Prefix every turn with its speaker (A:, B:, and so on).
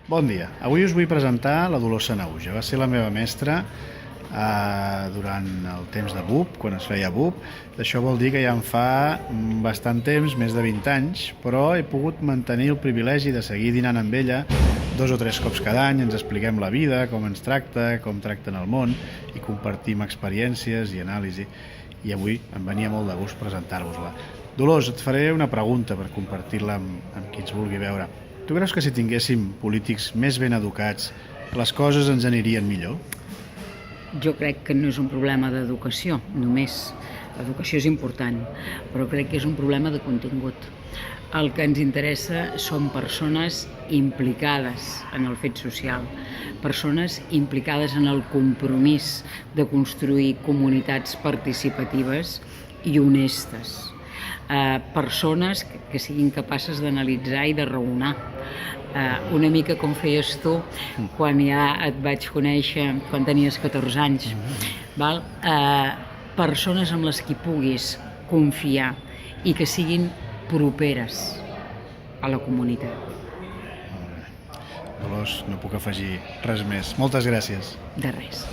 A: Bon dia. Avui us vull presentar la Dolors Sanahuja. Va ser la meva mestra durant el temps de BUP, quan es feia BUP. Això vol dir que ja em fa bastant temps, més de 20 anys, però he pogut mantenir el privilegi de seguir dinant amb ella 2 o 3 cops cada any. Ens expliquem la vida, com ens tracta, com tracten el món, i compartim experiències i anàlisi. I avui em venia molt de gust presentar-vos-la. Dolors, et faré una pregunta per compartir-la amb qui ens vulgui veure. Tu creus que si tinguéssim polítics més ben educats, les coses ens anirien millor?
B: Jo crec que no és un problema d'educació, només. L'educació és important, però crec que és un problema de contingut. El que ens interessa són persones implicades en el fet social, persones implicades en el compromís de construir comunitats participatives i honestes, persones que siguin capaces d'analitzar i de raonar, una mica com feies tu quan ja et vaig conèixer quan tenies 14 anys, val? Persones amb les que puguis confiar i que siguin properes a la comunitat.
A: Dolors, no puc afegir res més. Moltes gràcies.
B: De res.